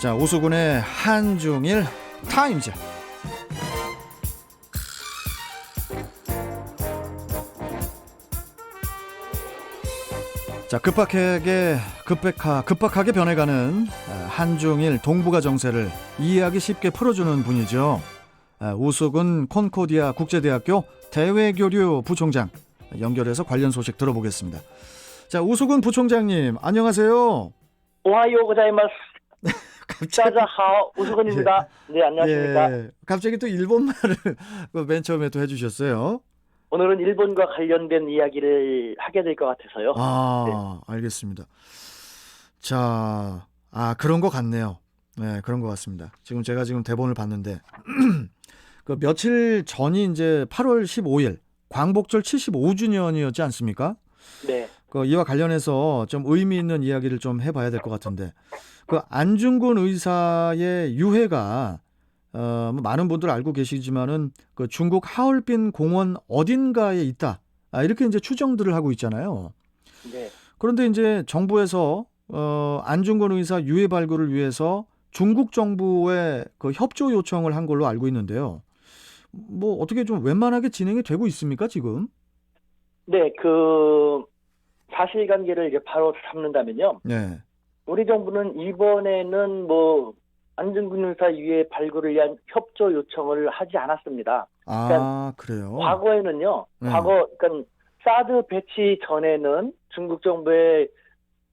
자, 오수근의 한중일 타임즈. 자, 급박하게 변해가는 한중일 동북아 정세를 이해하기 쉽게 풀어주는 분이죠. 오수근 콘코디아 국제대학교 대외교류 부총장 연결해서 관련 소식 들어보겠습니다. 자, 오수근 부총장님, 안녕하세요. 오하요 고자이마스. 갑자기 짜자하오 오수근입니다. 네, 안녕하십니까. 예, 갑자기 또 일본말을 맨 처음에 또 해주셨어요. 오늘은 일본과 관련된 이야기를 하게 될 것 같아서요. 네. 알겠습니다. 자, 그런 것 같네요. 네, 그런 것 같습니다. 제가 지금 대본을 봤는데 그 며칠 전이 이제 8월 15일 광복절 75주년이었지 않습니까? 네. 이와 관련해서 좀 의미 있는 이야기를 좀 해봐야 될 것 같은데, 그 안중근 의사의 유해가 많은 분들 알고 계시지만은 그 중국 하얼빈 공원 어딘가에 있다, 이렇게 이제 추정들을 하고 있잖아요. 네. 그런데 이제 정부에서 안중근 의사 유해 발굴을 위해서 중국 정부에 그 협조 요청을 한 걸로 알고 있는데요. 뭐 어떻게 좀 원만하게 진행이 되고 있습니까, 지금? 네, 그 사실관계를 이제 바로 잡는다면요. 네. 우리 정부는 이번에는 뭐 안중근 의사 유해 발굴을 위한 협조 요청을 하지 않았습니다. 그래요? 과거에는요. 네. 그러니까 사드 배치 전에는 중국 정부에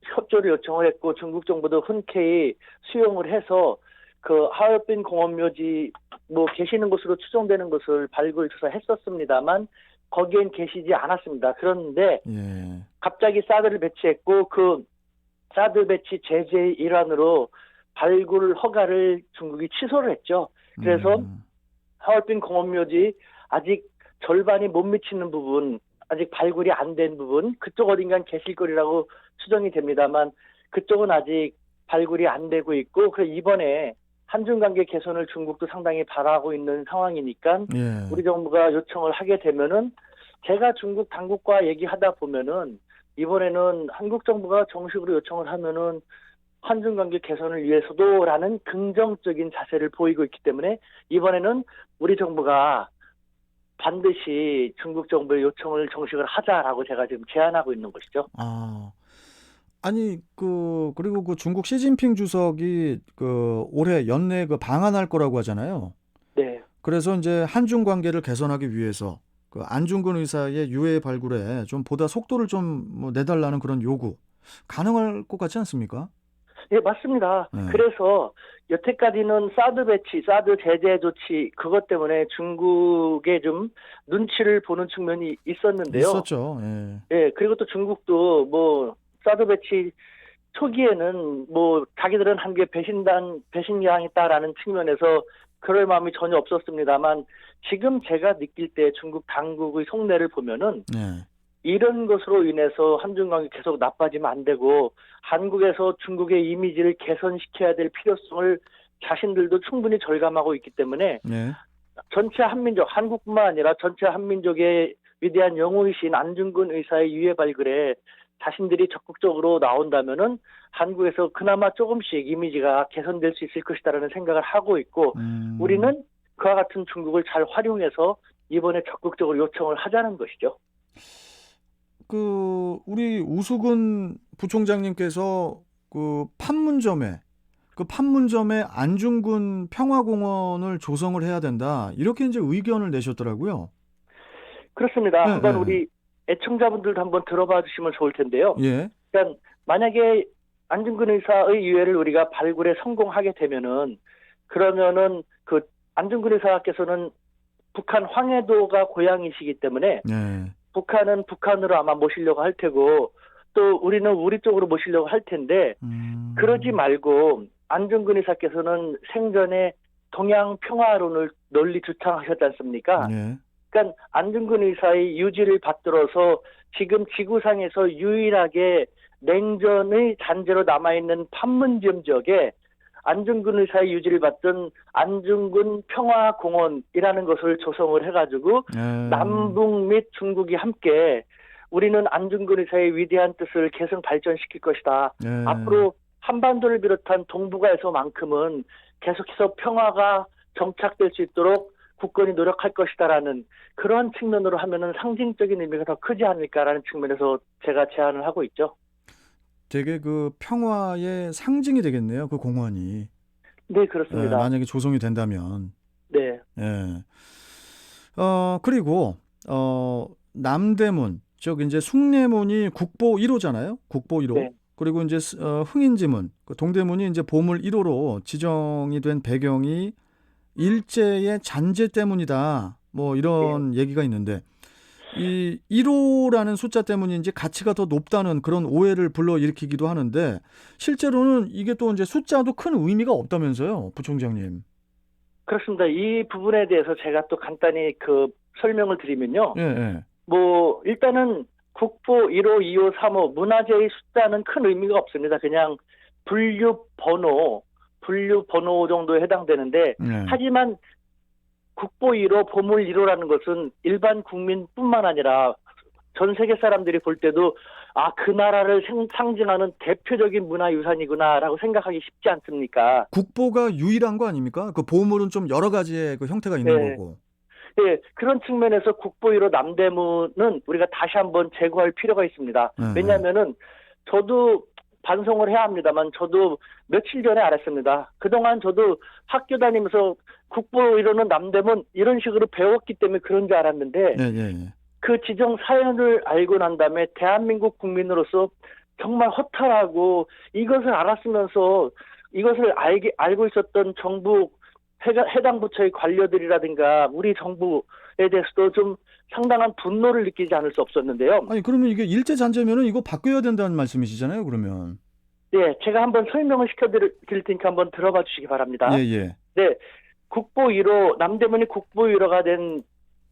협조를 요청을 했고 중국 정부도 흔쾌히 수용을 해서 그 하얼빈 공원 묘지 뭐 계시는 곳으로 추정되는 곳을 발굴 조사했었습니다만 거기엔 계시지 않았습니다. 그런데 예. 갑자기 사드를 배치했고 그 사드 배치 제재의 일환으로 발굴 허가를 중국이 취소를 했죠. 그래서 하얼빈 공원 묘지 아직 절반이 못 미치는 부분, 아직 발굴이 안 된 부분, 그쪽 어딘간 계실 거리라고 추정이 됩니다만 그쪽은 아직 발굴이 안 되고 있고, 그래서 이번에 한중관계 개선을 중국도 상당히 바라고 있는 상황이니까 예. 우리 정부가 요청을 하게 되면은 제가 중국 당국과 얘기하다 보면은 이번에는 한국 정부가 정식으로 요청을 하면은 한중관계 개선을 위해서도라는 긍정적인 자세를 보이고 있기 때문에 이번에는 우리 정부가 반드시 중국 정부의 요청을 정식으로 하자라고 제가 지금 제안하고 있는 것이죠. 아니 그리고 그 중국 시진핑 주석이 그 올해 연내에 그 방한할 거라고 하잖아요. 네. 그래서 이제 한중 관계를 개선하기 위해서 그 안중근 의사의 유해 발굴에 좀 보다 속도를 좀 뭐 내달라는 그런 요구 가능할 것 같지 않습니까? 예, 맞습니다. 네. 그래서 여태까지는 사드 배치, 사드 제재 조치 그것 때문에 중국에 좀 눈치를 보는 측면이 있었는데요. 있었죠. 예. 예, 그리고 또 중국도 뭐 사드 배치 초기에는 뭐 자기들은 한국에 배신당했다라는 측면에서 그럴 마음이 전혀 없었습니다만 지금 제가 느낄 때 중국 당국의 속내를 보면은 네. 이런 것으로 인해서 한중관계 계속 나빠지면 안 되고 한국에서 중국의 이미지를 개선시켜야 될 필요성을 자신들도 충분히 절감하고 있기 때문에 네. 전체 한민족, 한국뿐만 아니라 전체 한민족의 위대한 영웅이신 안중근 의사의 유해 발굴에 자신들이 적극적으로 나온다면은 한국에서 그나마 조금씩 이미지가 개선될 수 있을 것이다라는 생각을 하고 있고 우리는 그와 같은 중국을 잘 활용해서 이번에 적극적으로 요청을 하자는 것이죠. 우리 우수근 부총장님께서 그 판문점에 안중근 평화공원을 조성을 해야 된다, 이렇게 이제 의견을 내셨더라고요. 그렇습니다. 네, 한번 네. 우리 애청자분들도 한번 들어봐 주시면 좋을 텐데요. 예. 그러니까 만약에 안중근 의사의 유해를 우리가 발굴에 성공하게 되면은 그러면은 그 안중근 의사께서는 북한 황해도가 고향이시기 때문에 네. 북한은 북한으로 아마 모시려고 할 테고 또 우리는 우리 쪽으로 모시려고 할 텐데 그러지 말고 안중근 의사께서는 생전에 동양 평화론을 널리 주창하셨지 않습니까? 네. 그러니까 안중근 의사의 유지를 받들어서 지금 지구상에서 유일하게 냉전의 잔재로 남아있는 판문점 지역에 안중근 의사의 유지를 받던 안중근 평화공원이라는 것을 조성을 해가지고 남북 및 중국이 함께 우리는 안중근 의사의 위대한 뜻을 계속 발전시킬 것이다. 네. 앞으로 한반도를 비롯한 동북아에서만큼은 계속해서 평화가 정착될 수 있도록 국권이 노력할 것이다라는 그런 측면으로 하면은 상징적인 의미가 더 크지 않을까라는 측면에서 제가 제안을 하고 있죠. 되게 그 평화의 상징이 되겠네요. 그 공원이. 네, 예, 그렇습니다. 만약에 조성이 된다면. 네, 예. 그리고 남대문, 즉 이제 숭례문이 국보 1호잖아요. 국보 1호. 네, 그리고 이제 흥인지문, 그 동대문이 이제 보물 1호로 지정이 된 배경이 일제의 잔재 때문이다. 뭐 예. 이런 얘기가 있는데 이 1호라는 숫자 때문인지 가치가 더 높다는 그런 오해를 불러일으키기도 하는데 실제로는 이게 또 이제 숫자도 큰 의미가 없다면서요, 부총장님. 그렇습니다. 이 부분에 대해서 제가 또 간단히 그 설명을 드리면요. 예, 예. 뭐 일단은 국보 1호, 2호, 3호 문화재의 숫자는 큰 의미가 없습니다. 그냥 분류 번호 정도에 해당되는데 예. 하지만 국보 1호, 보물 1호라는 것은 일반 국민뿐만 아니라 전 세계 사람들이 볼 때도 아, 그 나라를 상징하는 대표적인 문화유산이구나라고 생각하기 쉽지 않습니까? 국보가 유일한 거 아닙니까? 그 보물은 좀 여러 가지의 그 형태가 있는 네. 거고. 네, 그런 측면에서 국보 1호 남대문은 우리가 다시 한번 재고할 필요가 있습니다. 예, 예. 왜냐하면은 저도 반성을 해야 합니다만 저도 며칠 전에 알았습니다. 그동안 저도 학교 다니면서 국보 1호는 남대문 이런 식으로 배웠기 때문에 그런 줄 알았는데 예, 예, 예. 그 지정 사연을 알고 난 다음에 대한민국 국민으로서 정말 허탈하고 이것을 알았으면서 이것을 알고 있었던 정부 해당 부처의 관료들이라든가 우리 정부에 대해서도 좀 상당한 분노를 느끼지 않을 수 없었는데요. 아니 그러면 이게 일제 잔재면은 이거 바뀌어야 된다는 말씀이시잖아요, 그러면. 네, 제가 한번 설명을 시켜드릴 테니까 한번 들어봐 주시기 바랍니다. 예, 예. 네, 국보 1호, 남대문이 국보 1호가 된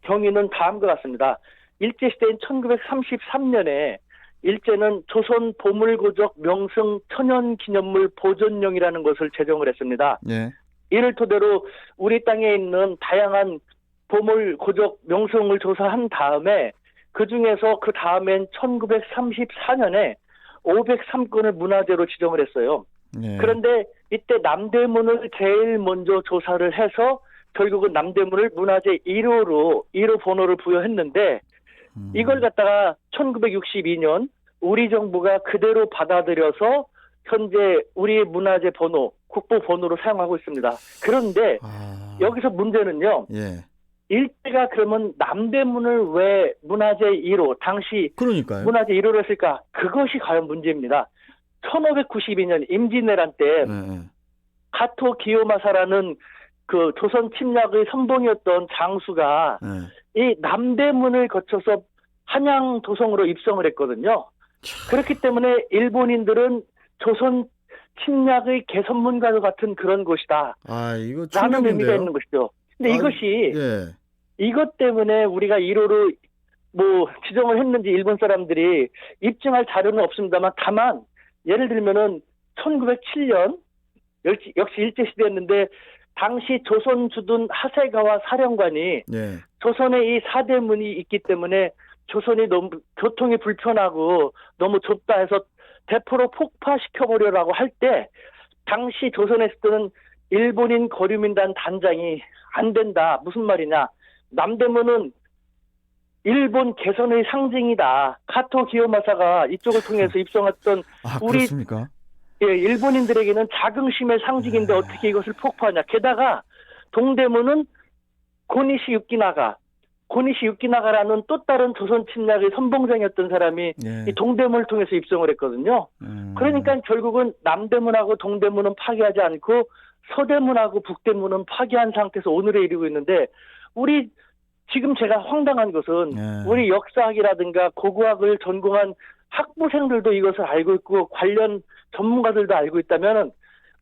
경위는 다음과 같습니다. 일제시대인 1933년에 일제는 조선 보물고적 명승 천연기념물 보존령이라는 것을 제정을 했습니다. 예. 이를 토대로 우리 땅에 있는 다양한 보물고적 명승을 조사한 다음에 그중에서 그 다음엔 1934년에 503건을 문화재로 지정을 했어요. 예. 그런데 이때 남대문을 제일 먼저 조사를 해서 결국은 남대문을 문화재 1호로 1호 번호를 부여했는데 이걸 갖다가 1962년 우리 정부가 그대로 받아들여서 현재 우리 문화재 번호, 국보 번호로 사용하고 있습니다. 그런데 여기서 문제는요. 예. 일제가 그러면 남대문을 왜 문화재 1호, 당시 그러니까요. 문화재 1호로 했을까? 그것이 과연 문제입니다. 1592년 임진왜란 때 예, 예. 가토 기요마사라는 그 조선 침략의 선봉이었던 장수가 예. 이 남대문을 거쳐서 한양 도성으로 입성을 했거든요. 그렇기 때문에 일본인들은 조선 침략의 개선문과도 같은 그런 곳이다. 아, 이거 라는 의미가 충격인데요. 있는 것이죠. 근데 아, 이것이 예. 이것 때문에 우리가 1호로 뭐 지정을 했는지 일본 사람들이 입증할 자료는 없습니다만 다만 예를 들면은 1907년 역시 일제시대였는데 당시 조선 주둔 하세가와 사령관이 예. 조선에 이 사대문이 있기 때문에 조선이 너무 교통이 불편하고 너무 좁다 해서 대포로 폭파시켜버려라고 할 때 당시 조선에 있었던 일본인 거류민단 단장이 안 된다. 무슨 말이냐. 남대문은 일본 개선의 상징이다. 카토 기요마사가 이쪽을 통해서 입성했던 아, 우리 그렇습니까? 예, 일본인들에게는 자긍심의 상징인데 어떻게 이것을 폭파하냐. 게다가 동대문은 고니시 유키나가라는 또 다른 조선 침략의 선봉장이었던 사람이 예. 이 동대문을 통해서 입성을 했거든요. 그러니까 결국은 남대문하고 동대문은 파괴하지 않고 서대문하고 북대문은 파괴한 상태에서 오늘에 이르고 있는데 우리 지금 제가 황당한 것은 예. 우리 역사학이라든가 고고학을 전공한 학부생들도 이것을 알고 있고 관련 전문가들도 알고 있다면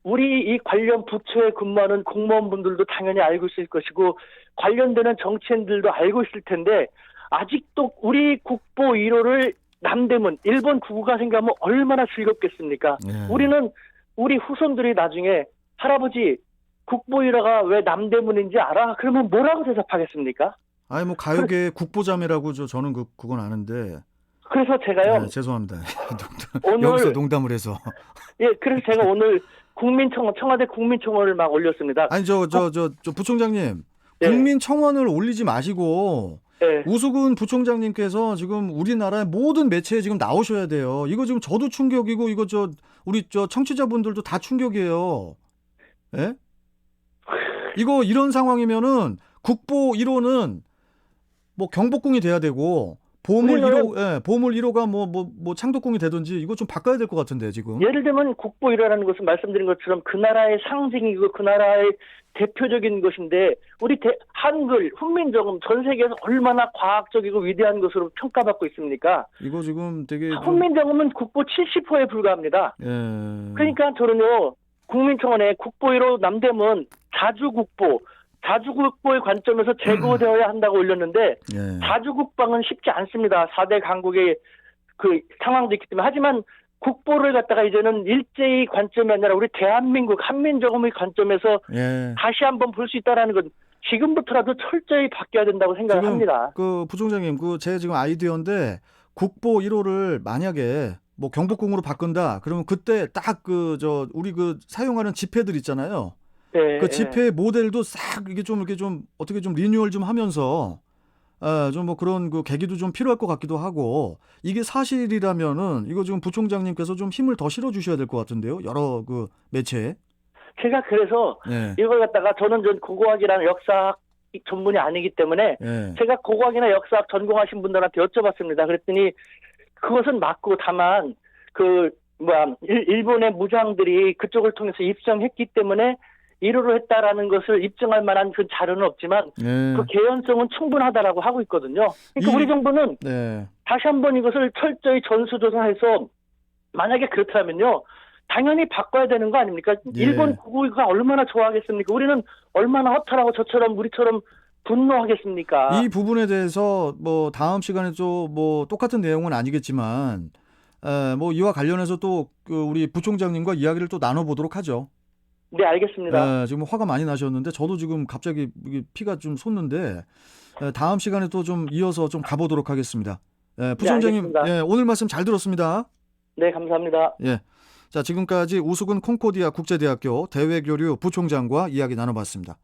우리 이 관련 부처에 근무하는 공무원분들도 당연히 알고 있을 것이고 관련되는 정치인들도 알고 있을 텐데 아직도 우리 국보 1호를 남대문 일본 구구가 생각하면 얼마나 즐겁겠습니까? 예. 우리는 우리 후손들이 나중에 할아버지 국보 1호가 왜 남대문인지 알아? 그러면 뭐라고 대답하겠습니까? 아니 뭐 가요계 국보자매라고 저는 그건 아는데 그래서 제가요. 네, 죄송합니다. 오늘 여기서 농담을 해서. 예, 그래서 제가 오늘 청와대 국민청원을 막 올렸습니다. 아니 저 부총장님, 예. 국민청원을 올리지 마시고 예. 우수근 부총장님께서 지금 우리나라의 모든 매체에 지금 나오셔야 돼요. 이거 지금 저도 충격이고 이거 우리 청취자분들도 다 충격이에요. 예? 이거 이런 상황이면은 국보 1호는 뭐 경복궁이 돼야 되고 보물 1호, 보물 1호가 뭐 창덕궁이 되든지 이거 좀 바꿔야 될 것 같은데 지금. 예를 들면 국보 1호라는 것은 말씀드린 것처럼 그 나라의 상징이고 그 나라의 대표적인 것인데 우리 한글, 훈민정음 전 세계에서 얼마나 과학적이고 위대한 것으로 평가받고 있습니까? 이거 지금 되게 훈민정음은 국보 70호에 불과합니다. 예. 그러니까 저는요 국민청원에 국보 1호 남대문 자주국보의 관점에서 재고되어야 한다고 올렸는데 예. 자주국방은 쉽지 않습니다. 4대 강국의 그 상황도 있기 때문에. 하지만 국보를 갖다가 이제는 일제의 관점이 아니라 우리 대한민국 한민정음의 관점에서 예. 다시 한번 볼 수 있다라는 건 지금부터라도 철저히 바뀌어야 된다고 생각을 합니다. 그 부총장님, 제 지금 아이디어인데 국보 1호를 만약에 뭐 경복궁으로 바꾼다. 그러면 그때 딱 우리 사용하는 지폐들 있잖아요. 네, 그 지폐 모델도 싹 이렇게 좀 어떻게 좀 리뉴얼 좀 하면서 좀 뭐 그런 그 계기도 좀 필요할 것 같기도 하고 이게 사실이라면은 이거 지금 부총장님께서 좀 힘을 더 실어 주셔야 될 것 같은데요. 여러 그 매체에. 제가 그래서 네. 이걸 갖다가 저는 고고학이라는 역사학 전문이 아니기 때문에 네. 제가 고고학이나 역사학 전공하신 분들한테 여쭤봤습니다. 그랬더니 그것은 맞고 다만 일본의 무장들이 그쪽을 통해서 입성했기 때문에 1호로 했다라는 것을 입증할 만한 그 자료는 없지만 네. 그 개연성은 충분하다라고 하고 있거든요. 그러니까 우리 정부는 네. 다시 한번 이것을 철저히 전수조사해서 만약에 그렇다면요. 당연히 바꿔야 되는 거 아닙니까? 예. 일본 국우가 얼마나 좋아하겠습니까? 우리는 얼마나 허탈하고 우리처럼 분노하겠습니까? 이 부분에 대해서 뭐 다음 시간에 또 뭐 똑같은 내용은 아니겠지만 뭐 이와 관련해서 또 우리 부총장님과 이야기를 또 나눠보도록 하죠. 네, 알겠습니다. 지금 화가 많이 나셨는데 저도 지금 갑자기 피가 좀 솟는데 다음 시간에 또 좀 이어서 좀 가보도록 하겠습니다. 부총장님, 네, 오늘 말씀 잘 들었습니다. 네, 감사합니다. 예. 자, 지금까지 우수근 콩코디아 국제대학교 대외교류 부총장과 이야기 나눠봤습니다.